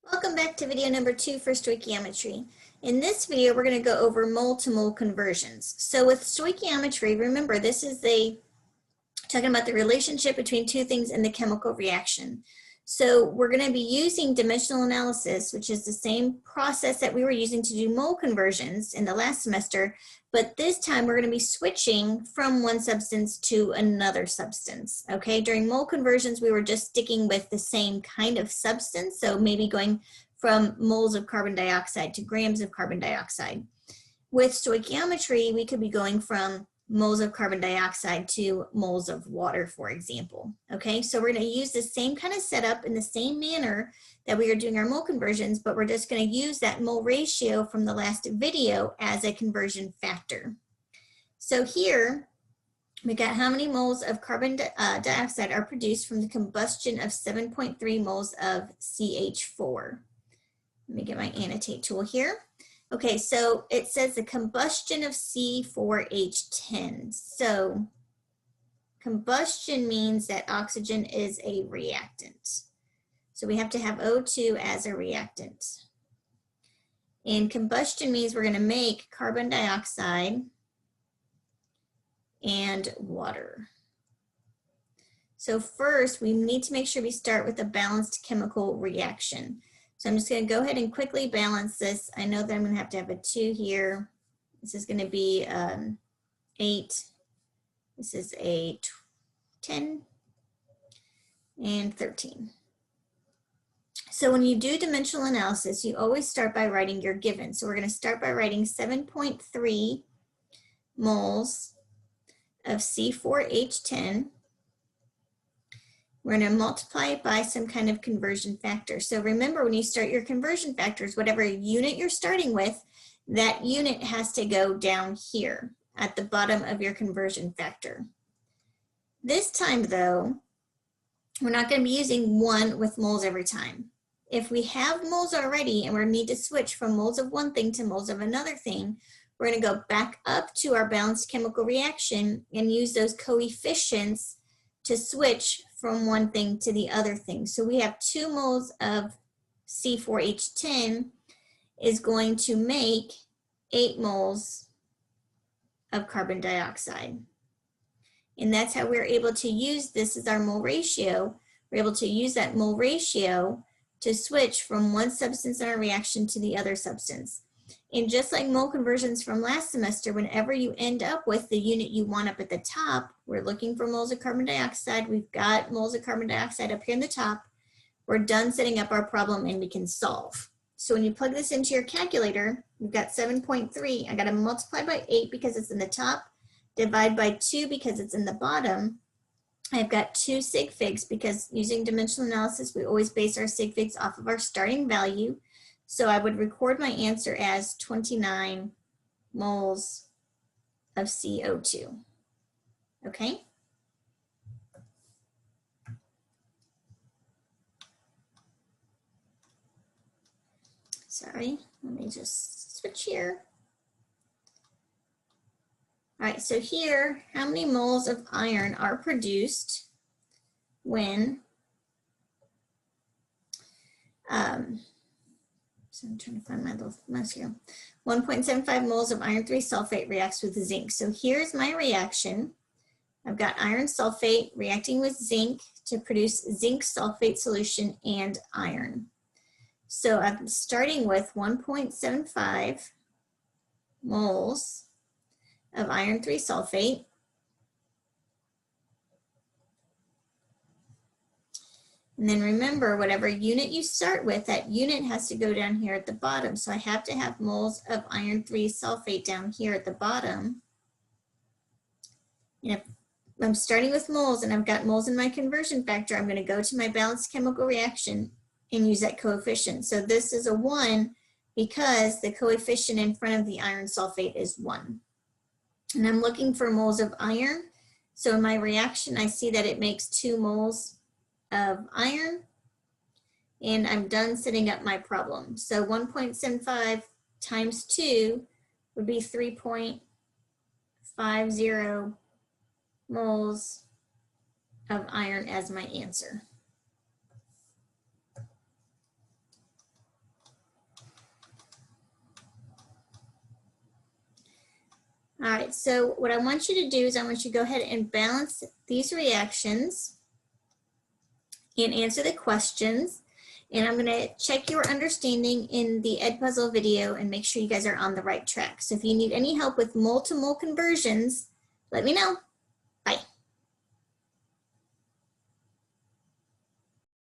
Welcome back to video number 2 for stoichiometry. In this video, we're going to go over mole-to-mole conversions. So with stoichiometry, remember this is talking about the relationship between two things in the chemical reaction. So we're going to be using dimensional analysis, which is the same process that we were using to do mole conversions in the last semester, but this time we're going to be switching from one substance to another substance. Okay, during mole conversions, we were just sticking with the same kind of substance, so maybe going from moles of carbon dioxide to grams of carbon dioxide. With stoichiometry, we could be going from moles of carbon dioxide to moles of water, for example. Okay, so we're going to use the same kind of setup in the same manner that we are doing our mole conversions, but we're just going to use that mole ratio from the last video as a conversion factor. So here we got how many moles of carbon dioxide are produced from the combustion of 7.3 moles of CH4. Let me get my annotate tool here. Okay, so it says the combustion of C4H10. So combustion means that oxygen is a reactant. So we have to have O2 as a reactant. And combustion means we're going to make carbon dioxide and water. So first, we need to make sure we start with a balanced chemical reaction. So I'm just going to go ahead and quickly balance this. I know that I'm going to have a 2 here. This is going to be 8. This is a 10 and 13. So when you do dimensional analysis, you always start by writing your given. So we're going to start by writing 7.3 moles of C4H10. We're going to multiply it by some kind of conversion factor. So remember, when you start your conversion factors, whatever unit you're starting with, that unit has to go down here at the bottom of your conversion factor. This time, though, we're not going to be using 1 with moles every time. If we have moles already and we need to switch from moles of one thing to moles of another thing, we're going to go back up to our balanced chemical reaction and use those coefficients to switch from one thing to the other thing. So we have 2 moles of C4H10 is going to make 8 moles of carbon dioxide. And that's how we're able to use this as our mole ratio. We're able to use that mole ratio to switch from one substance in our reaction to the other substance. And just like mole conversions from last semester, whenever you end up with the unit you want up at the top, we're looking for moles of carbon dioxide. We've got moles of carbon dioxide up here in the top. We're done setting up our problem and we can solve. So when you plug this into your calculator, you've got 7.3. I got to multiply by 8 because it's in the top, divide by 2 because it's in the bottom. I've got 2 sig figs because using dimensional analysis, we always base our sig figs off of our starting value. So I would record my answer as 29 moles of CO2, okay? Sorry, let me just switch here. All right, so here, how many moles of iron are produced when so I'm trying to find my little mouse here. 1.75 moles of iron 3 sulfate reacts with zinc. So here's my reaction. I've got iron sulfate reacting with zinc to produce zinc sulfate solution and iron. So I'm starting with 1.75 moles of iron 3 sulfate. And then remember, whatever unit you start with, that unit has to go down here at the bottom. So I have to have moles of iron 3 sulfate down here at the bottom. And if I'm starting with moles and I've got moles in my conversion factor, I'm going to go to my balanced chemical reaction and use that coefficient. So this is a 1 because the coefficient in front of the iron sulfate is 1. And I'm looking for moles of iron. So in my reaction, I see that it makes 2 moles of iron, and I'm done setting up my problem. So 1.75 times 2 would be 3.50 moles of iron as my answer. All right, so what I want you to do is I want you to go ahead and balance these reactions and answer the questions. And I'm going to check your understanding in the Edpuzzle video and make sure you guys are on the right track. So if you need any help with multiple conversions, let me know.